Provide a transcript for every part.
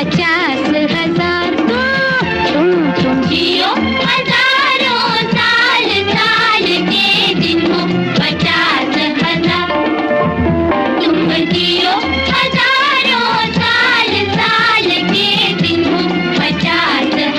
50,000 तुम जियो हजारों साल, साल के दिन हो 50,000। तुम जियो हजारों साल, साल के दिन हो 50,000।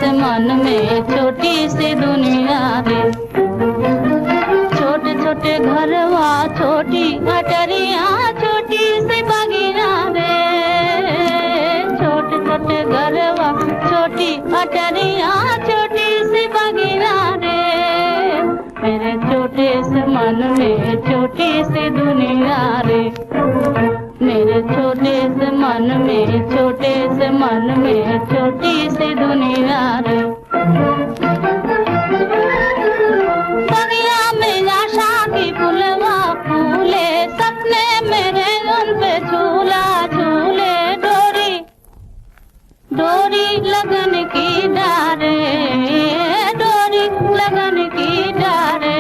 से मन में छोटी सी दुनिया रे। छोटे छोटे घरवा छोटी अटरिया छोटी सी बगिया रे। छोटे छोटे घरवा छोटी अटरिया छोटी सी बगिया रे। मेरे छोटे से मन में छोटी सी दुनिया रे। मेरे छोटे से मन में छोटे से मन में छोटी सी दुनिया रे। बगिया में आशा की फुलवा फूले सपने मेरे उन पे झूला झूले। डोरी डोरी लगन की डारे डोरी लगन की डारे।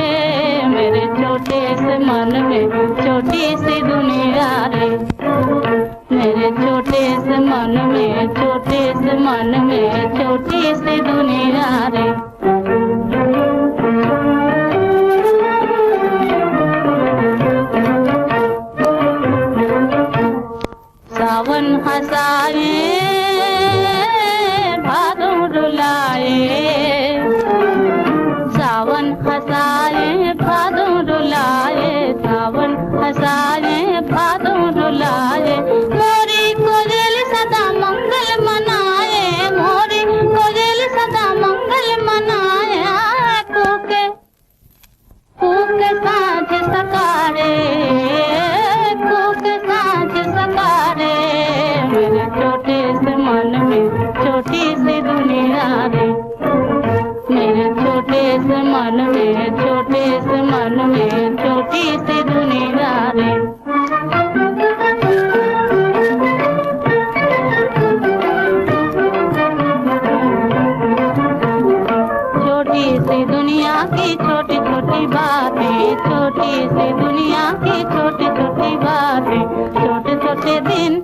मेरे छोटे से मन में छोटी सी दुनिया रे। मेरे छोटे से मन में छोटे से मन में छोटी सी दुनिया रे। सावन हंसाए भादों रुलाए। सावन हंसाए भादों रुलाए। सावन हंसाए भादों रुलाए। मोरी कोयल सदा मंगल मनाए। मोरी कोयल सदा मंगल मनाए। कूके कूके साँझ सकारे कूके साँझ सकारे। मेरे छोटे से मन में छोटी सी दुनिया रे। मेरे छोटे से मन में छोटे से मन में छोटी सी दुनिया रे। छोटी सी दुनिया की छोटी छोटी बातें। छोटी सी दुनिया की छोटी छोटी बातें। छोटे छोटे दिन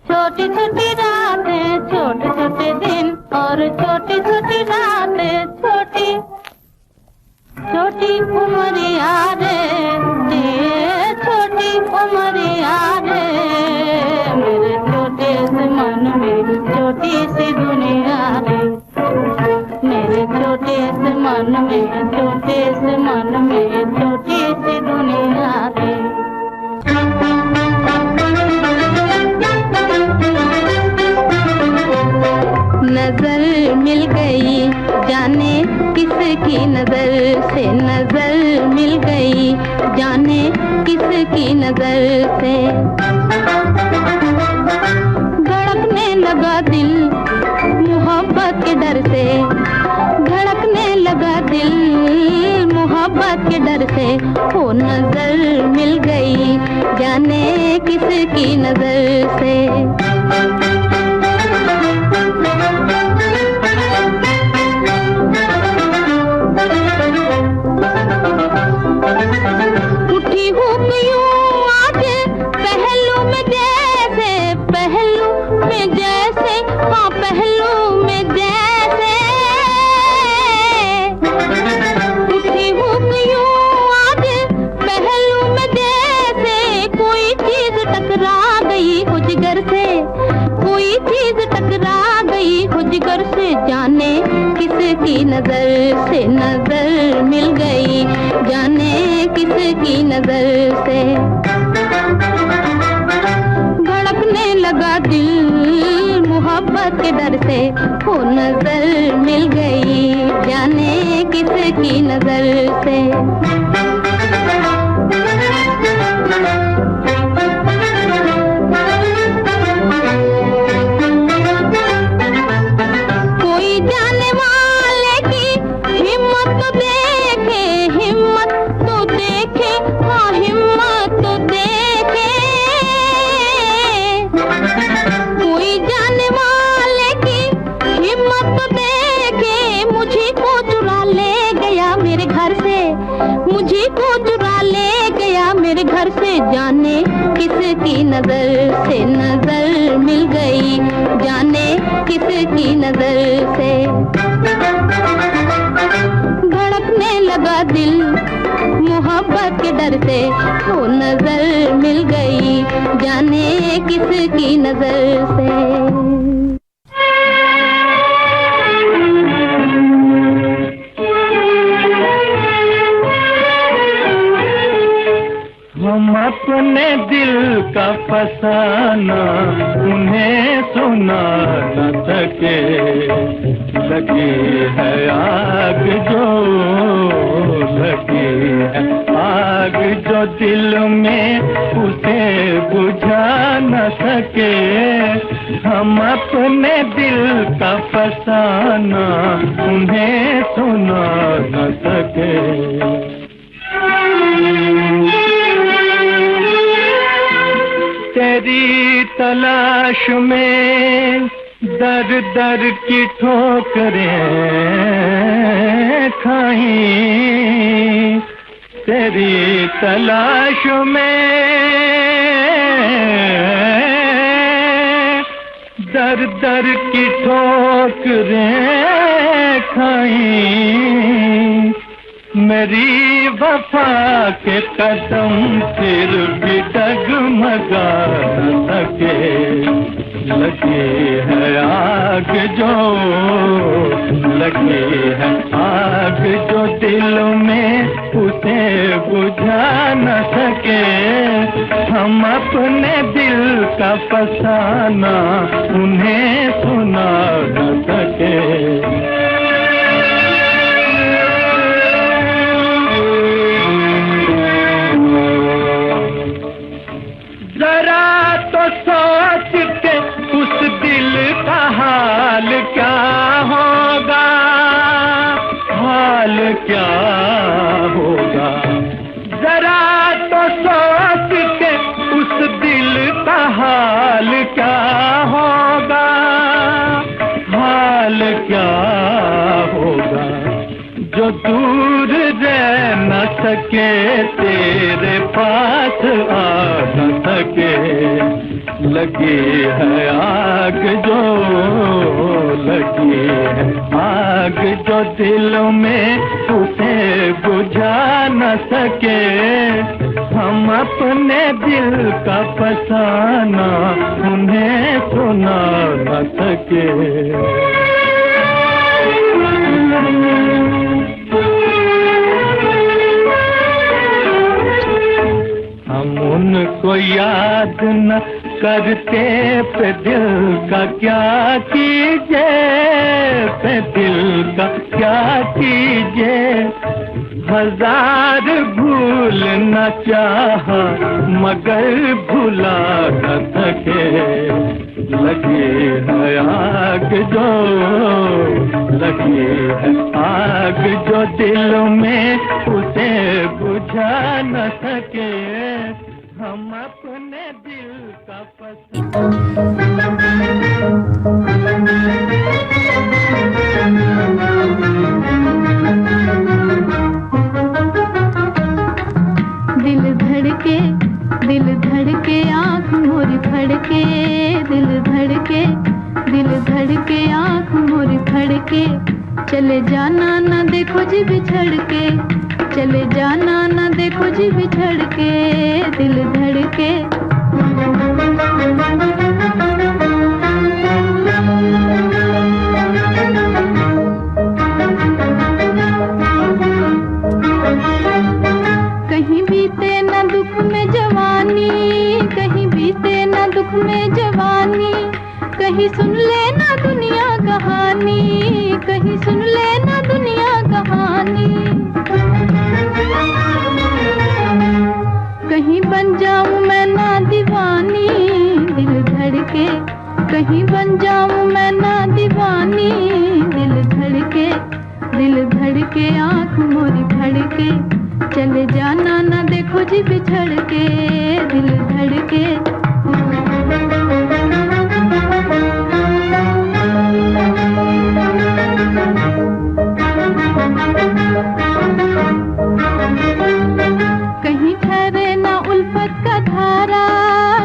छोटी छोटी रातें। छोटे छोटे दिन और छोटी छोटी रातें। छोटी छोटी उमरिया रे। छोटी उमरिया रे। मेरे छोटे से मन में छोटी सी दुनिया रे। मेरे छोटे से मन में छोटे से मन में छोटी सी दुनिया रे। नजर मिल गई जाने किसकी नजर से। नजर मिल गई जाने किसकी नजर से। धड़कने लगा दिल मोहब्बत के डर से। धड़कने लगा दिल मोहब्बत के डर से। वो नजर मिल गई जाने किसकी नजर से। उठी हूँ यूं आज पहलू में जैसे। पहलू में जैसे हाँ पहलू में जैसे। उठी हूँ यूं आज पहलू में जैसे। कोई चीज टकरा गई हो जिगर से। कोई चीज टकरा गई हो जिगर से। जाने किसकी नजर से नजर मिल गई जाने किसकी नजर से। धड़कने लगा दिल मोहब्बत के डर से। वो नजर मिल गई जाने किसकी नजर से। जाने किसकी नजर से नजर मिल गई जाने किसकी नजर से। धड़कने लगा दिल मोहब्बत के डर से। वो नजर मिल गई जाने किसकी नजर से। हम अपने दिल का फसाना उन्हें सुना न सके। लगी है आग जो, लगी है आग जो दिल में उसे बुझा न सके। हम अपने दिल का फसाना उन्हें सुना न सके। तेरी तलाश में दर दर की ठोकरें खाई, तेरी तलाश में दर दर की ठोकरें खाई। मेरी वफा के कदम फिर भी डगमगा न सके। लगी है आग जो, लगी है आग जो दिल में उसे बुझा न सके। हम अपने दिल का फसाना उन्हें सुना न सके। जरा तो सोच के उस दिल का हाल क्या होगा, हाल क्या होगा। जरा तो सोच के उस दिल का हाल क्या होगा, हाल क्या होगा। जो दूर रह न सके तेरे पास आ न सके। लगी है आग जो, लगी है आग जो दिल में उसे बुझा न सके। हम अपने दिल का फसाना उन्हें सुना न सके। हम उनको याद न करते पे दिल का क्या कीजिए, पे दिल का क्या कीजिए। हजार भूल न चाहा मगर भुला न सके। लगी है आग जो, लगी है आग जो दिल में उसे बुझा न सके। हम अपने दिल का दिल धड़के आँख मोरी फड़के, दिल धड़के आँख मोरी फड़के। चले जाना न देखो जी बिछड़ के, चले जाना न देखो जी बिछड़ के। दिल धड़के कहीं बीते न दुख में जवानी, कहीं बीते न दुख में जवानी। कहीं सुन लेना दुनिया कहानी, कहीं सुन लेना दुनिया कहानी। कहीं बन जाऊं मैं ना दीवानी, दिल धड़के। कहीं बन जाऊं मैं ना दीवानी, दिल धड़के आँख मोरी फड़के। चले जाना न देखो जी बिछड़ के, दिल धड़के। कहीं ठहरे ना उल्फत का धारा,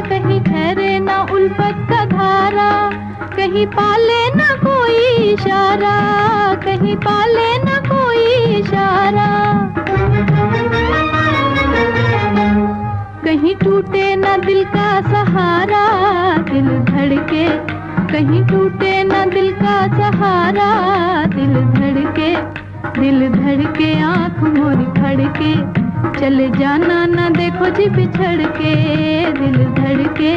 कहीं ठहरे ना उल्फत का धारा। कहीं पाले ना कोई इशारा, कहीं पाले ना कोई इशारा। कहीं टूटे ना दिल का सहारा, दिल धड़के। कहीं टूटे ना दिल का सहारा, दिल धड़के आँख मोरी फड़के। चले जाना ना देखो जी बिछड़ के दिल धड़के।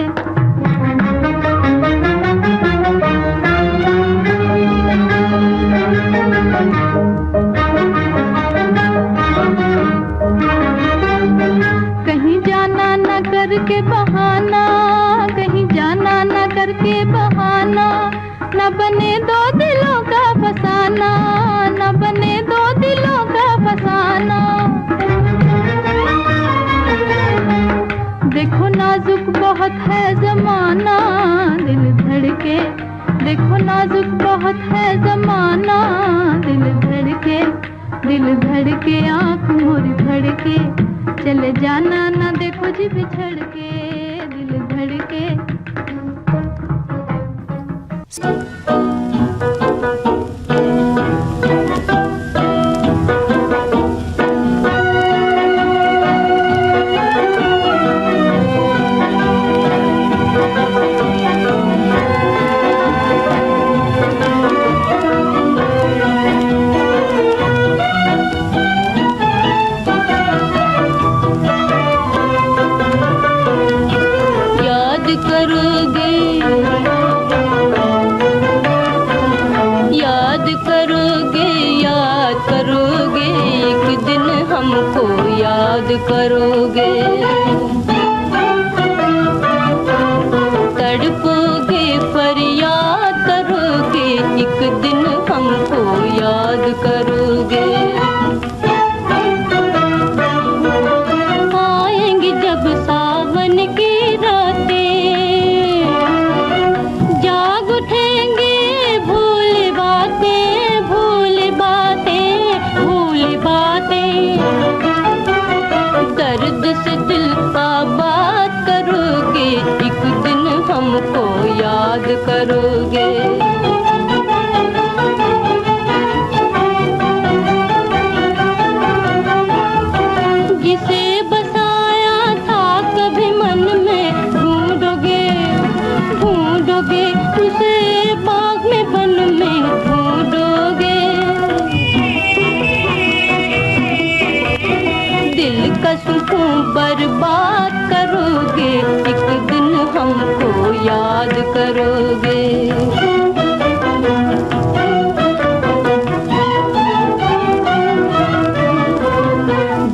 कहीं जाना ना करके बहाना, कहीं जाना ना करके बहाना, न बने दो दिलों का फसाना, न बने दो दिलों का फसाना। देखो नाजुक बहुत है जमाना दिल धड़के, देखो नाजुक बहुत है जमाना दिल धड़के, दिल धड़के आँख मोरी धड़के, चले जाना ना देखो जी बिछड़ के दिल धड़के। याद करोगे, तड़पोगे फरियाद करोगे, एक दिन हमको याद करोगे। आएंगी जब सावन की रातें, जाग उठेंगे भूल बातें, भूल बातें, भूल बातें। दर्द से दिल का बात करोगे, एक दिन हमको याद करोगे। जिसे बसाया था कभी मन में ढूंढोगे, ढूंढोगे उसे बाग में वन में ढूंढोगे। दिल का सुकून बर्बाद करोगे, एक दिन हमको याद करोगे।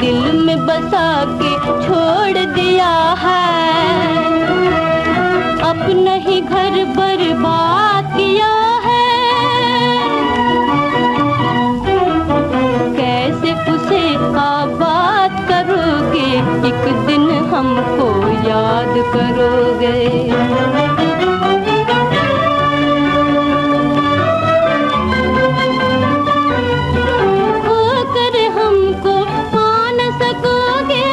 दिल में बसा के छोड़ दिया है, अपना ही घर बर्बाद किया है। कैसे उसे आबाद करोगे, एक दिन हमको याद करोगे। खोकर हमको पा न सकोगे,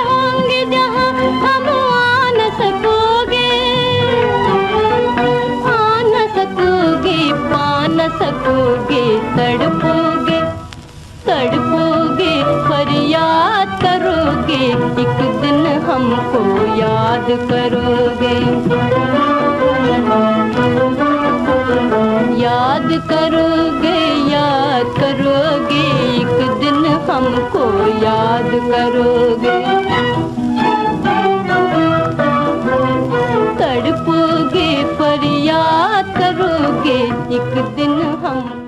होंगे जहाँ हम आ न सकोगे, आ न सकोगे, पा न सकोगे। तड़पोगे, तड़पोगे फरियाद करोगे, एक दिन हमको याद करोगे। याद करोगे, याद करोगे, एक दिन हमको याद करोगे। तड़पोगे फरियाद करोगे, एक दिन हमको।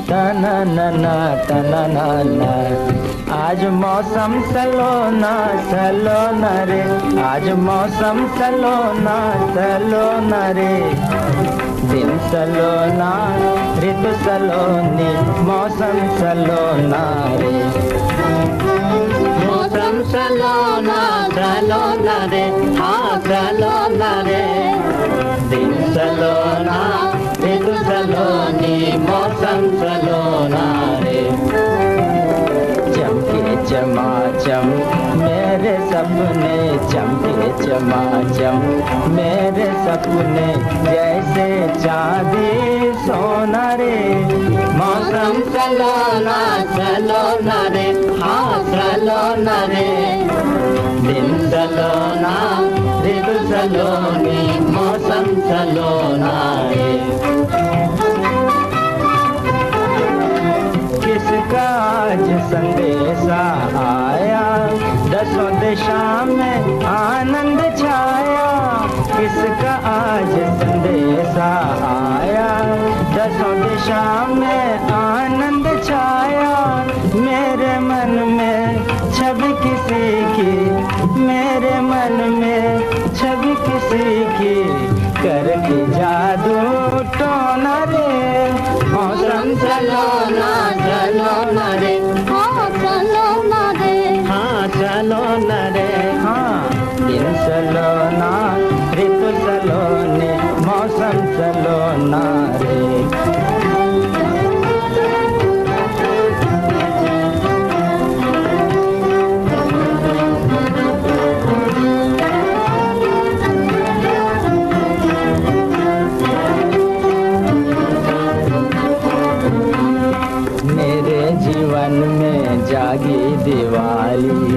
टननना आज मौसम सलोना सलोना रे, आज मौसम सलोना सलोना रे, दिन सलोना ऋतु सलोनी मौसम सलोना रे, मौसम सलोना सलोना रे, हाँ सलोना रे, दिन सलोना ऋतु सलोनी मौसम सलोना रे, चमके चमाचम मेरे सपने, चमके चमाचम मेरे सपने, जैसे चांदी सोना रे, मौसम सलोना सलोना रे, हाँ सलोना रे, दिन सलोना ऋतु सलोनी मौसम सलोना रे, किसका आज संदेशा आया, दसों दिशा में आनंद छाया, किसका आज संदेशा आया, दसों दिशा में आनंद छाया, मेरे मन में छवि किसी की, मेरे मन में छवि किसी की, करके जादू टोना रे, मौसम सलोना सलोना रे, हाँ सलोना रे, हाँ सलोना रे, हाँ दिन सलोना ऋतु सलोनी मौसम सलोना रे, जागी दिवाली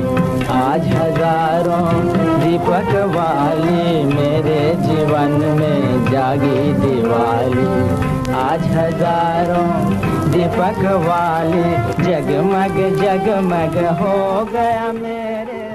आज हजारों दीपक वाली, मेरे जीवन में जागी दिवाली आज हजारों दीपक वाली, जगमग जगमग हो गया मेरे